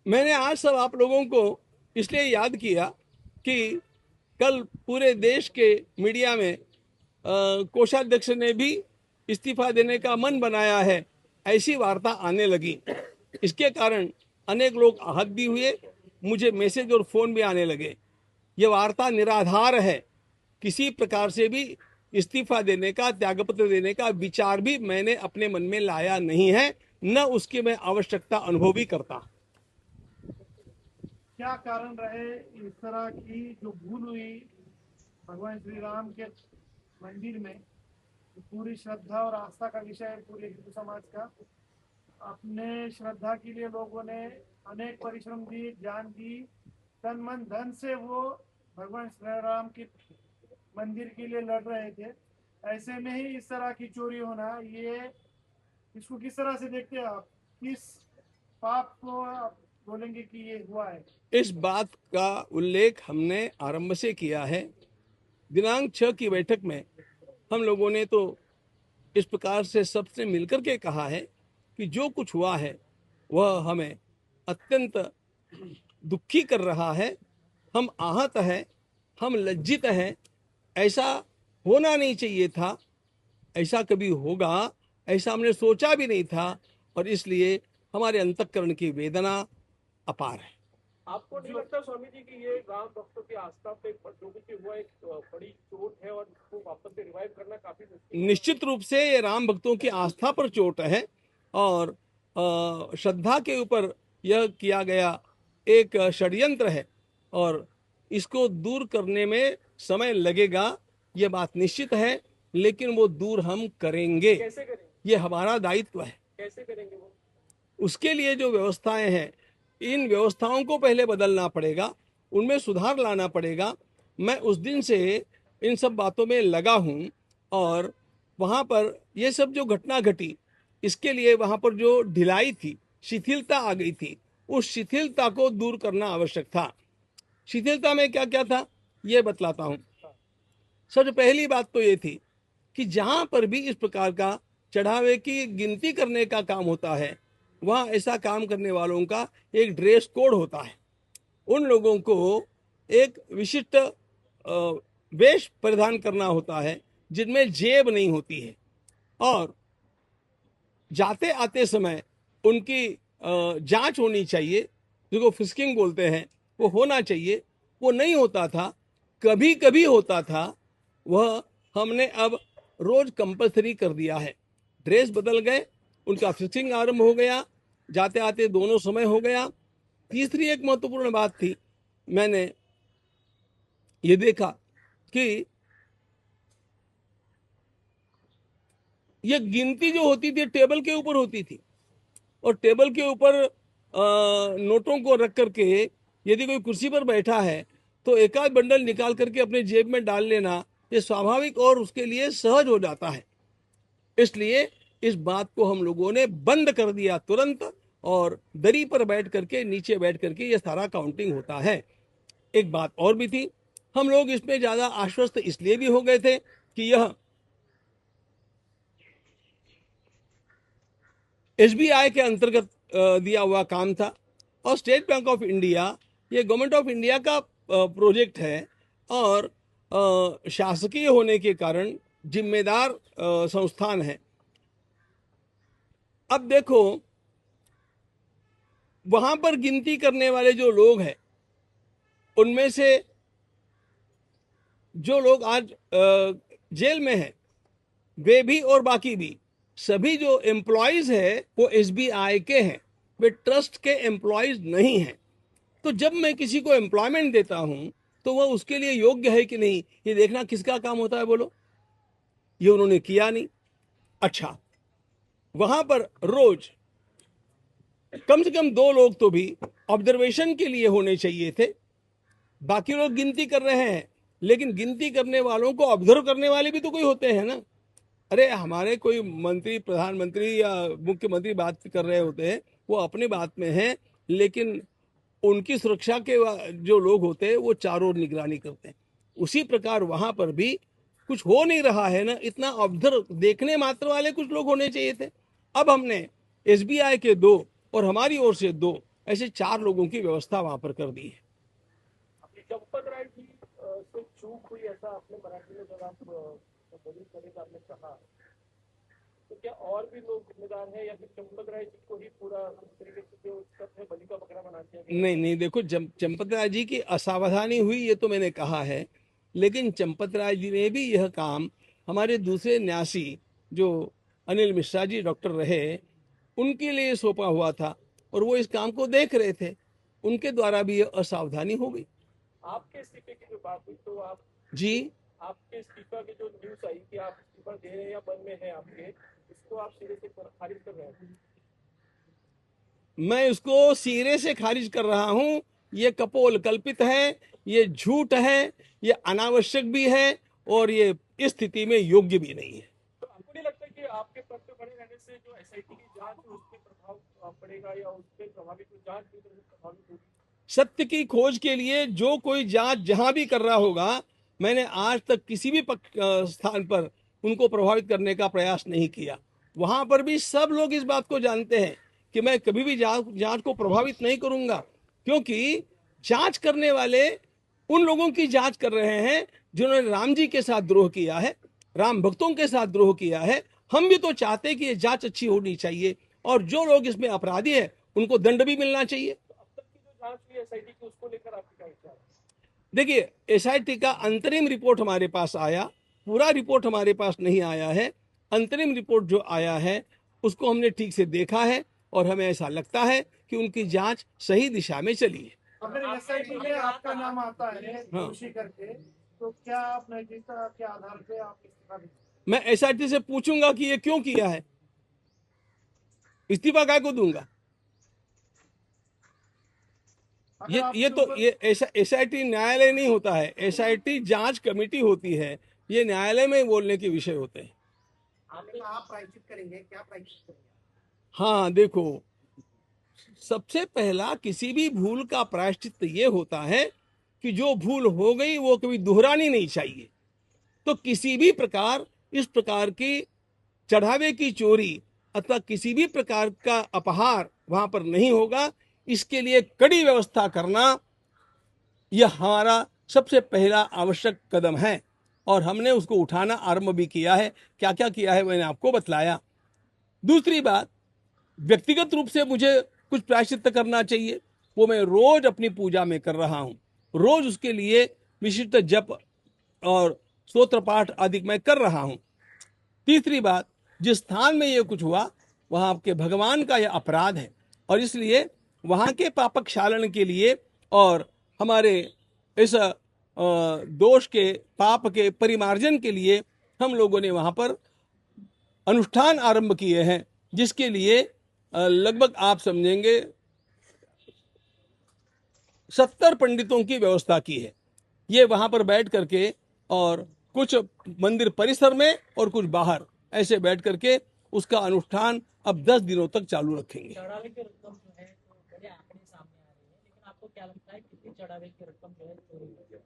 मैंने आज सब आप लोगों को इसलिए याद किया कि कल पूरे देश के मीडिया में कोषाध्यक्ष ने भी इस्तीफा देने का मन बनाया है, ऐसी वार्ता आने लगी। इसके कारण अनेक लोग आहत भी हुए, मुझे मैसेज और फोन भी आने लगे। ये वार्ता निराधार है। किसी प्रकार से भी इस्तीफा देने का, त्यागपत्र देने का विचार भी मैंने अपने मन में लाया नहीं है, न उसकी मैं आवश्यकता अनुभव भी करता। क्या कारण रहे इस तरह की जो भूल हुई भगवान श्री राम के मंदिर में? पूरी श्रद्धा और आस्था का विषय है पूरे हिंदू समाज का। अपने श्रद्धा के लिए लोगों ने अनेक परिश्रम दी, जान दी, तन मन धन से वो भगवान श्री राम के मंदिर के लिए लड़ रहे थे। ऐसे में ही इस तरह की चोरी होना, ये इसको किस तरह से देखते हैं आप? किस पाप को आप बोलेंगे कि ये हुआ है? इस बात का उल्लेख हमने आरंभ से किया है। दिनांक 6 की बैठक में हम लोगों ने तो इस प्रकार से सबसे मिलकर के कहा है कि जो कुछ हुआ है वह हमें अत्यंत दुखी कर रहा है। हम आहत हैं, हम लज्जित हैं। ऐसा होना नहीं चाहिए था, ऐसा कभी होगा ऐसा हमने सोचा भी नहीं था, और इसलिए हमारे अंतःकरण की वेदना अपार है। आपको नहीं लगता स्वामी जी कि ये राम भक्तों की आस्था पे जो कुछ हुआ एक बड़ी चोट है और इसको वापस से रिवाइव करना काफी मुश्किल है? निश्चित रूप से ये राम भक्तों की आस्था पर चोट है, और श्रद्धा के ऊपर यह किया गया एक षड्यंत्र है, और इसको दूर करने में समय लगेगा, यह बात निश्चित है। लेकिन वो दूर हम करेंगे। कैसे करेंगे? ये हमारा दायित्व है। कैसे करेंगे वो? उसके लिए जो व्यवस्थाएं हैं, इन व्यवस्थाओं को पहले बदलना पड़ेगा, उनमें सुधार लाना पड़ेगा। मैं उस दिन से इन सब बातों में लगा हूं, और वहां पर ये सब जो घटना घटी, इसके लिए वहां पर जो ढिलाई थी, शिथिलता आ गई थी, उस शिथिलता को दूर करना आवश्यक था। शिथिलता में क्या क्या था ये बतलाता हूं। सबसे पहली बात तो ये थी कि जहां पर भी इस प्रकार का चढ़ावे की गिनती करने का काम होता है, वहां ऐसा काम करने वालों का एक ड्रेस कोड होता है। उन लोगों को एक विशिष्ट वेश परिधान करना होता है, जिनमें जेब नहीं होती है, और जाते आते समय उनकी जांच होनी चाहिए, जिसको फिस्किंग बोलते हैं, वो होना चाहिए। वो नहीं होता था, कभी कभी होता था। वह हमने अब रोज कंपल्सरी कर दिया है। ड्रेस बदल गए, उनका फिक्सिंग आरंभ हो गया, जाते आते दोनों समय हो गया। तीसरी एक महत्वपूर्ण बात थी, मैंने ये देखा कि यह गिनती जो होती थी टेबल के ऊपर होती थी, और टेबल के ऊपर नोटों को रख करके यदि कोई कुर्सी पर बैठा है तो एक आध बंडल निकाल करके अपने जेब में डाल लेना, ये स्वाभाविक और उसके लिए सहज हो जाता है। इसलिए इस बात को हम लोगों ने बंद कर दिया तुरंत, और दरी पर बैठ करके, नीचे बैठ करके ये सारा काउंटिंग होता है। एक बात और भी थी, हम लोग इसमें ज्यादा आश्वस्त इसलिए भी हो गए थे कि यह एसबीआई के अंतर्गत दिया हुआ काम था, और स्टेट बैंक ऑफ इंडिया ये गवर्नमेंट ऑफ इंडिया का प्रोजेक्ट है, और शासकीय होने के कारण जिम्मेदार संस्थान है। अब देखो, वहां पर गिनती करने वाले जो लोग हैं, उनमें से जो लोग आज जेल में हैं, वे भी और बाकी भी सभी जो एम्प्लॉयज है वो एसबीआई के हैं, वे ट्रस्ट के एम्प्लॉयज नहीं हैं। तो जब मैं किसी को एम्प्लॉयमेंट देता हूं तो वह उसके लिए योग्य है कि नहीं, ये देखना किसका काम होता है, बोलो? ये उन्होंने किया नहीं। अच्छा, वहां पर रोज कम से कम 2 लोग तो भी ऑब्जर्वेशन के लिए होने चाहिए थे। बाकी लोग गिनती कर रहे हैं, लेकिन गिनती करने वालों को ऑब्जर्व करने वाले भी तो कोई होते हैं ना। अरे हमारे कोई मंत्री, प्रधानमंत्री या मुख्यमंत्री बात कर रहे होते हैं, वो अपने बात में हैं, लेकिन उनकी सुरक्षा के जो लोग होते हैं वो चारों ओर निगरानी करते हैं। उसी प्रकार वहां पर भी कुछ हो नहीं रहा है ना, इतना ऑब्जर्व देखने मात्र वाले कुछ लोग होने चाहिए थे। अब हमने एसबीआई के 2 और हमारी ओर से 2 ऐसे 4 लोगों की व्यवस्था वहां पर कर दी है। चंपत राय जी से चूक हुई ऐसा आपने मराठी में जब आप बोली करने का आपने कहा, तो क्या और भी लोग जिम्मेदार हैं या फिर चंपत राय जी को ही पूरा इस तरीके से जो है बलि का बकरा बना दिया गया? नहीं नहीं, देखो चंपत राय जी की असावधानी हुई ये तो मैंने कहा है, लेकिन चंपत राय जी ने भी यह काम हमारे दूसरे न्यासी जो अनिल मिश्रा जी डॉक्टर रहे उनके लिए सौंपा हुआ था और वो इस काम को देख रहे थे, उनके द्वारा भी यह असावधानी हो गई। आपके इस्तीफे की जो बात हुई तो आप जी, आपके इस्तीफा की जो न्यूज आई कि आप इस्तीफा दे रहे हैं या बंद में है आपके, इसको आप सिरे से खारिज कर रहे हैं? मैं इसको सिरे से खारिज कर रहा हूं। ये कपोल कल्पित है, ये झूठ है, ये अनावश्यक भी है और ये इस स्थिति में योग्य भी नहीं है। तो आपको नहीं लगता कि आपके पद पे बने रहने से जो एसआईटी की जांच है उस पर प्रभाव पड़ेगा या उस पर प्रभावित जांच भी प्रभावित होगी? सत्य की खोज के लिए जो कोई जांच जहां भी कर रहा होगा, मैंने आज तक किसी भी स्थान पर उनको प्रभावित करने का प्रयास नहीं किया। वहां पर भी सब लोग इस बात को जानते हैं कि मैं कभी भी जांच को प्रभावित नहीं करूंगा, क्योंकि जांच करने वाले उन लोगों की जांच कर रहे हैं जिन्होंने राम जी के साथ द्रोह किया है, राम भक्तों के साथ द्रोह किया है। हम भी तो चाहते हैं कि ये जांच अच्छी होनी चाहिए और जो लोग इसमें अपराधी है उनको दंड भी मिलना चाहिए। अब तक की जो जांच हुई एसआईटी की उसको लेकर आपकी क्या विचार है? देखिए, एसआईटी का अंतरिम रिपोर्ट हमारे पास आया, पूरा रिपोर्ट हमारे पास नहीं आया है। अंतरिम रिपोर्ट जो आया है उसको हमने ठीक से देखा है और हमें ऐसा लगता है कि उनकी जांच सही दिशा में चली है। अगर एसआईटी में आपका नाम आता है हाँ। दोषी करके, तो क्या आप नैतिकता के आधार पे आप इस्तीफा देंगे? मैं एसआईटी से पूछूंगा कि ये क्यों किया है, इस्तीफा काय को दूंगा। अगर ये आपके तो ऊपर- ये एसआईटी न्यायालय नहीं होता है, एसआईटी जांच कमेटी होती है, ये न्यायालय में बोलने के विषय होते हैं। आपने कहा आप प्रायश्चित करेंगे, क्या प्रायश्चित करेंगे? हाँ देखो, सबसे पहला किसी भी भूल का प्रायश्चित ये होता है कि जो भूल हो गई वो कभी दोहरानी नहीं चाहिए। तो किसी भी प्रकार इस प्रकार की चढ़ावे की चोरी अथवा किसी भी प्रकार का अपहार वहां पर नहीं होगा, इसके लिए कड़ी व्यवस्था करना यह हमारा सबसे पहला आवश्यक कदम है और हमने उसको उठाना आरंभ भी किया है। क्या क्या किया है मैंने आपको बतलाया। दूसरी बात, व्यक्तिगत रूप से मुझे कुछ प्रायश्चित करना चाहिए, वो मैं रोज अपनी पूजा में कर रहा हूं, रोज उसके लिए विशिष्ट जप और स्तोत्र पाठ आदि मैं कर रहा हूं। तीसरी बात, जिस स्थान में ये कुछ हुआ वहां आपके भगवान का यह अपराध है और इसलिए वहां के पापक क्षालन के लिए और हमारे इस दोष के पाप के परिमार्जन के लिए हम लोगों ने वहां पर अनुष्ठान आरंभ किए हैं, जिसके लिए लगभग आप समझेंगे 70 पंडितों की व्यवस्था की है। ये वहां पर बैठ करके और कुछ मंदिर परिसर में और कुछ बाहर ऐसे बैठ करके उसका अनुष्ठान अब 10 दिनों तक चालू रखेंगे। चढ़ावे की रकम जो है तो बड़े आंकड़े सामने आ रहे हैं, लेकिन आपको क्या लगता है कितनी चढ़ावे की रकम जो है चोरी हुई है?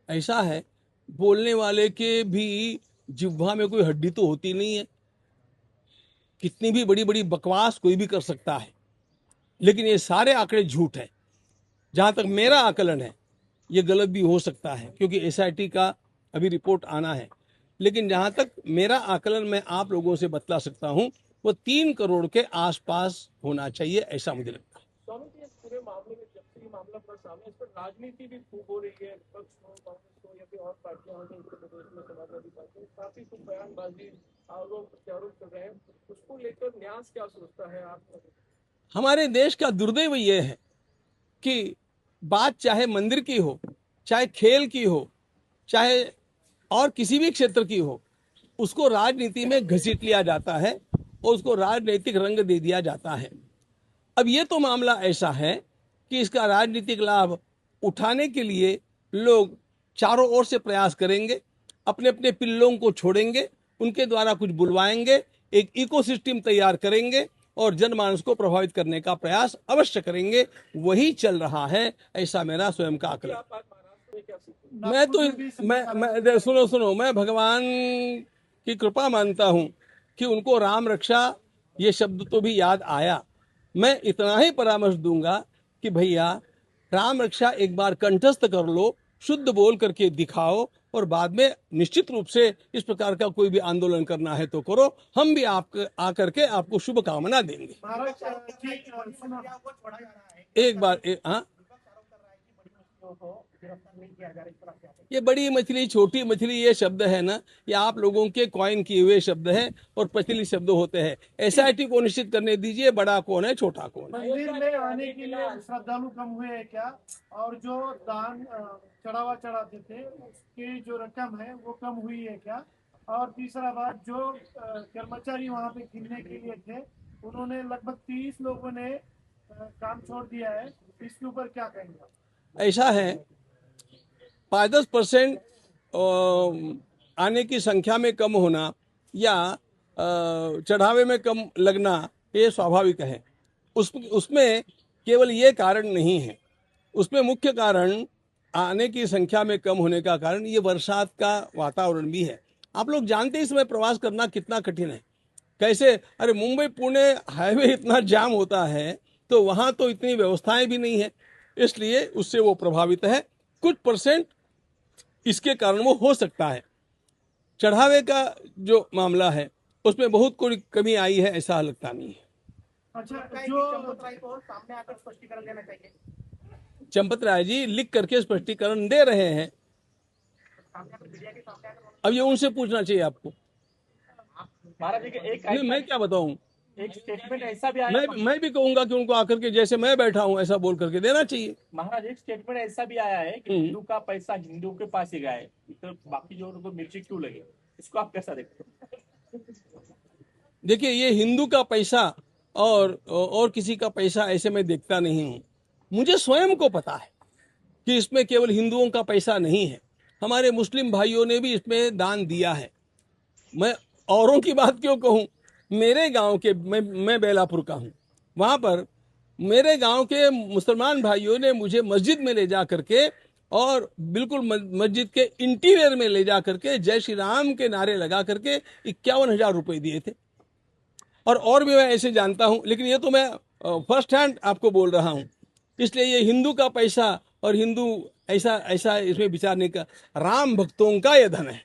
ऐसा है, बोलने वाले के भी जिह्वा में कोई हड्डी तो होती नहीं है, कितनी भी बड़ी बड़ी बकवास कोई भी कर सकता है, लेकिन ये सारे आंकड़े झूठ है। जहां तक मेरा आकलन है ये गलत भी हो सकता है क्योंकि एसआईटी का अभी रिपोर्ट आना है, लेकिन जहां तक मेरा आकलन मैं आप लोगों से बतला सकता हूं वो 3 करोड़ के आसपास होना चाहिए, ऐसा मुझे लगता है। स्वामी जी, इस पूरे मामले में जब से ये मामला पूरा सामने, इस पर राजनीति भी खूब हो रही है, विपक्ष हो, कांग्रेस हो या फिर और पार्टियां हो, उत्तर प्रदेश में समाजवादी पार्टी, काफी कुछ बयानबाजी आरोप प्रत्यारोप कर रहे हैं, उसको लेकर न्यास क्या सोचता है आप? हमारे देश का दुर्दैव ये है कि बात चाहे मंदिर की हो, चाहे खेल की हो, चाहे और किसी भी क्षेत्र की हो, उसको राजनीति में घसीट लिया जाता है और उसको राजनीतिक रंग दे दिया जाता है। अब ये तो मामला ऐसा है कि इसका राजनीतिक लाभ उठाने के लिए लोग चारों ओर से प्रयास करेंगे, अपने अपने पिल्लों को छोड़ेंगे, उनके द्वारा कुछ बुलवाएंगे, एक इकोसिस्टम तैयार करेंगे और जनमानस को प्रभावित करने का प्रयास अवश्य करेंगे। वही चल रहा है, ऐसा मेरा स्वयं का आकलन। आप आज महाराष्ट्र में क्या सीखें? मैं तो सुनो, मैं भगवान की कृपा मानता हूं कि उनको राम रक्षा ये शब्द तो भी याद आया। मैं इतना ही परामर्श दूंगा कि भैया राम रक्षा एक बार कंठस्थ कर लो, शुद्ध बोल करके दिखाओ, और बाद में निश्चित रूप से इस प्रकार का कोई भी आंदोलन करना है तो करो, हम भी आप आकर के आपको शुभकामना देंगे। महाराज जी सुनो, एक बार हाँ, ये बड़ी मछली छोटी मछली ये शब्द है ना, ये आप लोगों के कॉइन किए हुए शब्द हैं और प्रचलित शब्द होते हैं। एसआईटी को निश्चित करने दीजिए, बड़ा कौन है छोटा कौन है। मंदिर में आने के लिए श्रद्धालु कम हुए हैं क्या? और जो दान चढ़ावा चढ़ाते थे उसकी जो रकम है वो कम हुई है क्या? और तीसरा बात, जो कर्मचारी वहाँ पे गिनने के लिए थे उन्होंने लगभग 30 लोगों ने काम छोड़ दिया है, इसके ऊपर क्या कहेंगे? ऐसा है, 5-10% आने की संख्या में कम होना या चढ़ावे में कम लगना ये स्वाभाविक है। उसमें केवल ये कारण नहीं है, उसमें मुख्य कारण आने की संख्या में कम होने का कारण ये बरसात का वातावरण भी है। आप लोग जानते हैं इस समय प्रवास करना कितना कठिन है, कैसे, अरे मुंबई पुणे हाईवे इतना जाम होता है, तो वहाँ तो इतनी व्यवस्थाएं भी नहीं है, इसलिए उससे वो प्रभावित है। कुछ परसेंट इसके कारण वो हो सकता है। चढ़ावे का जो मामला है उसमें बहुत कोई कमी आई है ऐसा लगता नहीं है। अच्छा, जो सामने आकर स्पष्टीकरण देना चाहिए। चंपत राय जी लिख करके स्पष्टीकरण दे रहे हैं, अब ये उनसे पूछना चाहिए आपको। महाराज जी के एक नहीं, मैं क्या बताऊं, एक स्टेटमेंट ऐसा भी आया, मैं भी कहूंगा कि उनको आकर के जैसे मैं बैठा हूं ऐसा बोल करके देना चाहिए। महाराज एक स्टेटमेंट ऐसा भी आया है कि हिंदू का पैसा हिंदू के पास ही गया है, तो बाकी जो उनको मिर्ची क्यों लगे, इसको आप कैसा देखते हो? देखिए, ये हिंदू का पैसा और किसी का पैसा ऐसे मैं देखता नहीं हूं। मुझे स्वयं को पता है कि इसमें केवल हिंदुओं का पैसा नहीं है, हमारे मुस्लिम भाइयों ने भी इसमें दान दिया है। मैं औरों की बात क्यों कहूं, मेरे गांव के मैं बेलापुर का हूं, वहां पर मेरे गांव के मुसलमान भाइयों ने मुझे मस्जिद में ले जा करके और बिल्कुल मस्जिद के इंटीरियर में ले जा करके जय श्री राम के नारे लगा करके 51,000 रुपए दिए थे। और भी मैं ऐसे जानता हूं, लेकिन ये तो मैं फर्स्ट हैंड आपको बोल रहा हूं। इसलिए ये हिंदू का पैसा और हिंदू ऐसा ऐसा इसमें विचारने का, राम भक्तों का यह धन है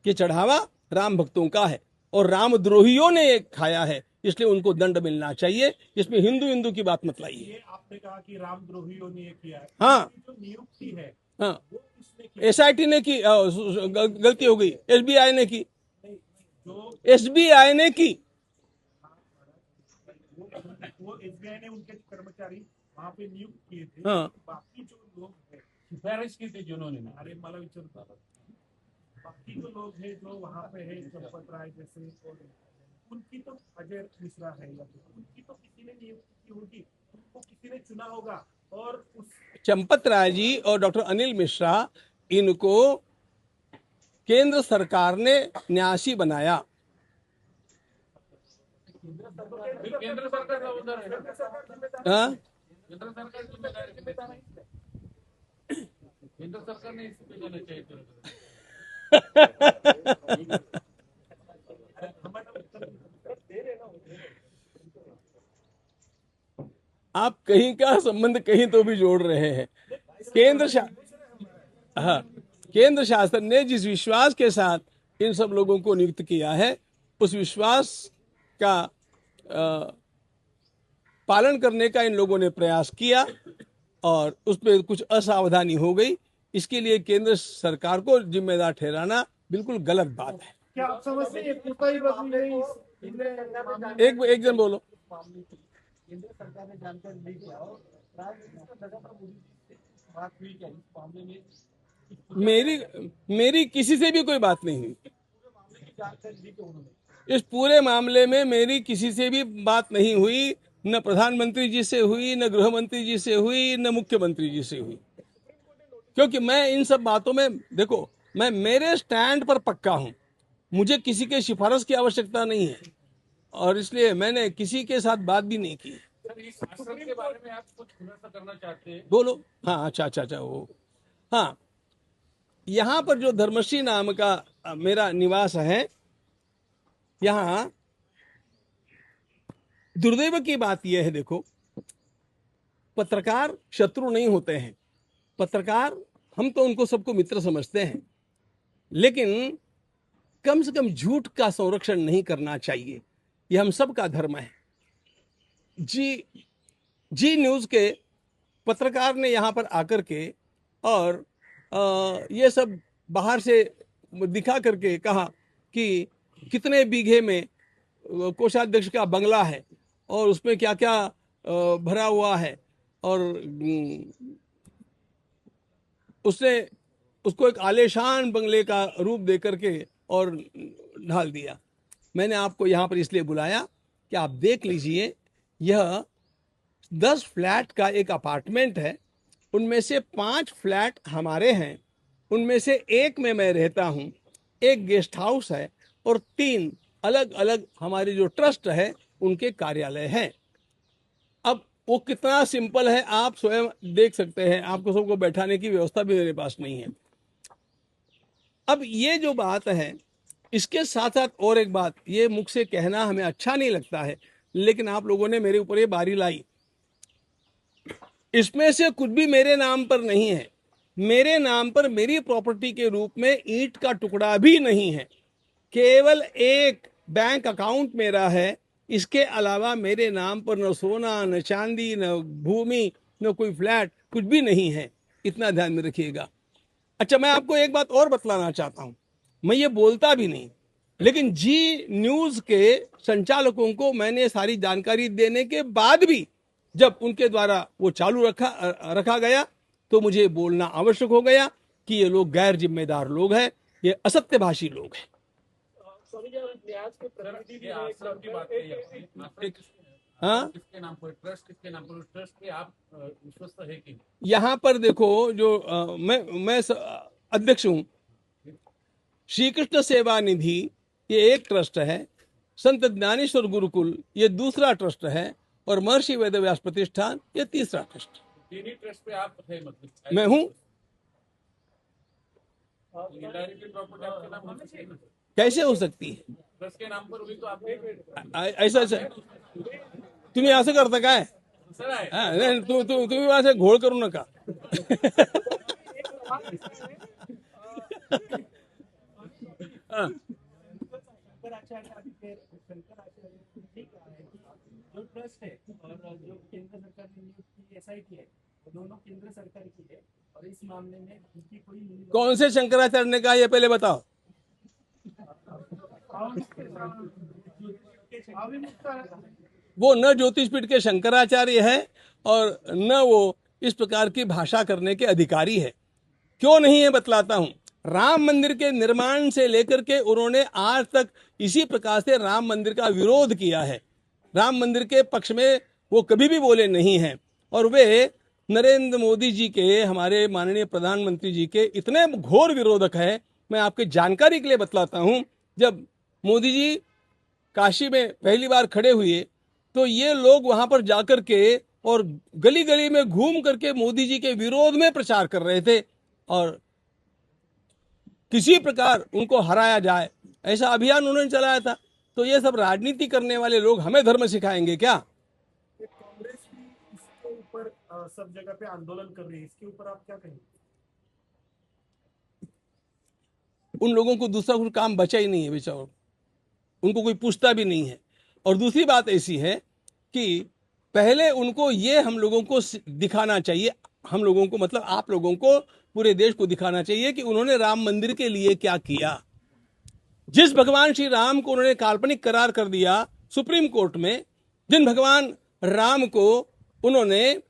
कि चढ़ावा राम भक्तों का है और रामद्रोहियों ने ये खाया है, इसलिए उनको दंड मिलना चाहिए। इसमें हिंदू हिंदू की बात मत लाइए। ये आपने कहा कि रामद्रोहियों ने ये किया है, हाँ जो नियुक्ति है हाँ, वो किसने की? एसआईटी ने की, गलती हो गई, एसबीआई ने की, जो एसबीआई ने की। वो एसबीआई ने उनके कर्मचारी वहाँ पे नियुक्त किए थे। हाँ। बाकी जो लोग हैं सिफारिश की थी जिन्होंने, अरे मला विचारता, बाकी जो लोग हैं जो वहाँ पे है, चंपत राय जैसे, उनकी तो अजय मिश्रा है या उनकी तो किसी ने नियुक्ति की होगी, उनको किसी ने चुना होगा। और उस चंपत राय जी और डॉक्टर अनिल मिश्रा, इनको केंद्र सरकार ने न्यासी बनाया। केंद्र सरकार का उधर है, हाँ? केंद्र सरकार ने इसी पे जाना चाहिए। आप कहीं का संबंध कहीं तो भी जोड़ रहे हैं। केंद्र शासन ने जिस विश्वास के साथ इन सब लोगों को नियुक्त किया है, उस विश्वास का पालन करने का इन लोगों ने प्रयास किया और उसमें कुछ असावधानी हो गई। इसके लिए केंद्र सरकार को जिम्मेदार ठहराना बिल्कुल गलत बात है। क्या आप समझते हैं कोताही बरती गई इस मामले में? एक जन बोलो। केंद्र सरकार ने जानकारी ली क्या और लगातार मोदी जी से बात हुई क्या इस मामले में? मेरी किसी से भी कोई बात नहीं हुई। जानकारी ली क्या उन्होंने? इस पूरे मामले में मेरी किसी से भी बात नहीं हुई, न प्रधानमंत्री जी से हुई, न गृह मंत्री जी से हुई, न मुख्यमंत्री जी से हुई। क्योंकि मैं इन सब बातों में, देखो, मैं मेरे स्टैंड पर पक्का हूं, मुझे किसी के सिफारिश की आवश्यकता नहीं है और इसलिए मैंने किसी के साथ बात भी नहीं की। सर, इस आश्रम के बारे में आप कुछ खुलासा करना चाहते हैं? बोलो। हाँ, अच्छा वो, हाँ, यहाँ पर जो धर्मश्री नाम का मेरा निवास है, यहाँ दुर्दैव की बात यह है, देखो, पत्रकार शत्रु नहीं होते हैं। पत्रकार हम तो उनको सबको मित्र समझते हैं, लेकिन कम से कम झूठ का संरक्षण नहीं करना चाहिए। यह हम सब का धर्म है। जी न्यूज़ के पत्रकार ने यहाँ पर आकर के और ये सब बाहर से दिखा करके कहा कि कितने बीघे में कोषाध्यक्ष का बंगला है और उसमें क्या क्या भरा हुआ है, और उसने उसको एक आलीशान बंगले का रूप दे करके और ढाल दिया। मैंने आपको यहाँ पर इसलिए बुलाया कि आप देख लीजिए, यह 10 फ्लैट का एक अपार्टमेंट है। उनमें से 5 फ्लैट हमारे हैं, उनमें से एक में मैं रहता हूँ, एक गेस्ट हाउस है और 3 अलग अलग हमारे जो ट्रस्ट है उनके कार्यालय हैं। अब वो कितना सिंपल है आप स्वयं देख सकते हैं। आपको सबको बैठाने की व्यवस्था भी मेरे पास नहीं है। अब ये जो बात है, इसके साथ साथ और एक बात, ये मुख से कहना हमें अच्छा नहीं लगता है, लेकिन आप लोगों ने मेरे ऊपर ये बारी लाई। इसमें से कुछ भी मेरे नाम पर नहीं है। मेरे नाम पर मेरी प्रॉपर्टी के रूप में ईंट का टुकड़ा भी नहीं है। केवल एक बैंक अकाउंट मेरा है। इसके अलावा मेरे नाम पर न सोना, न चांदी, न भूमि, न कोई फ्लैट, कुछ भी नहीं है। इतना ध्यान में रखिएगा। अच्छा, मैं आपको एक बात और बतलाना चाहता हूं। मैं ये बोलता भी नहीं, लेकिन जी न्यूज़ के संचालकों को मैंने सारी जानकारी देने के बाद भी जब उनके द्वारा वो चालू रखा गया तो मुझे बोलना आवश्यक हो गया कि ये लोग गैर जिम्मेदार लोग हैं, ये असत्यभाषी लोग हैं। स्वामी जी, न्यास के प्रतिनिधि भी हैं, आश्रम की बात कही आपने। हाँ, किसके नाम पर ट्रस्ट, किसके नाम पर ट्रस्ट पे आप विश्वस्त है कि? यहाँ पर देखो, जो मैं अध्यक्ष हूँ। श्री कृष्ण सेवा निधि ये एक ट्रस्ट है, संत ज्ञानेश्वर गुरुकुल ये दूसरा ट्रस्ट है, और महर्षि वेदव्यास प्रतिष्ठान ये तीसरा ट्रस्ट। तीनों ट्रस्ट पे आप है, मतलब मैं हूँ। इंडायरेक्टली प्रॉपर्टी आपके नाम होनी चाहिए ना? कैसे हो सकती है? ट्रस्ट के नाम पर हुई तो आप ऐसा तुम्ही असं करता काय? सर आहे हा, नाही, तुम्ही असं घोळ करू नका. हा. जो ट्रस्ट है और जो केंद्र सरकार ने नियुक्त की SIT है, वो दोनों केंद्र सरकार की है, और इस मामले में उनकी कोई कौन से शंकराचार्य ने कहा, ये पहले बताओ। वो न ज्योतिषपीठ के शंकराचार्य है और न वो इस प्रकार की भाषा करने के अधिकारी है। क्यों नहीं है बतलाता हूं। राम मंदिर के निर्माण से लेकर के उन्होंने आज तक इसी प्रकार से राम मंदिर का विरोध किया है। राम मंदिर के पक्ष में वो कभी भी बोले नहीं हैं, और वे नरेंद्र मोदी जी के, हमारे माननीय प्रधानमंत्री जी के इतने घोर विरोधक है। मैं आपके जानकारी के लिए बतलाता हूं, जब मोदी जी काशी में पहली बार खड़े हुए तो ये लोग वहां पर जाकर के और गली गली में घूम करके मोदी जी के विरोध में प्रचार कर रहे थे, और किसी प्रकार उनको हराया जाए ऐसा अभियान उन्होंने चलाया था। तो ये सब राजनीति करने वाले लोग हमें धर्म सिखाएंगे क्या? कांग्रेस भी इसके ऊपर सब जगह पे आंदोलन कर रही है, इसके ऊपर आप क्या कहेंगे? उन लोगों को दूसरा कोई काम बचा ही नहीं है बेचारों, उनको कोई पूछता भी नहीं है। और दूसरी बात ऐसी है कि पहले उनको ये हम लोगों को दिखाना चाहिए, हम लोगों को मतलब आप लोगों को, पूरे देश को दिखाना चाहिए कि उन्होंने राम मंदिर के लिए क्या किया। जिस भगवान श्री राम को उन्होंने काल्पनिक करार कर दिया सुप्रीम कोर्ट में, जिन भगवान राम को उन्होंने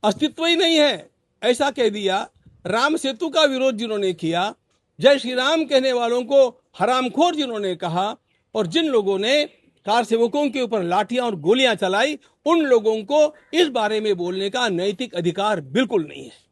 अस्तित्व ही नहीं है ऐसा कह दिया, राम सेतु का विरोध जिन्होंने किया, जय श्री राम कहने वालों को हरामखोर जिन्होंने कहा, और जिन लोगों ने कार सेवकों के ऊपर लाठियां और गोलियां चलाई, उन लोगों को इस बारे में बोलने का नैतिक अधिकार बिल्कुल नहीं है।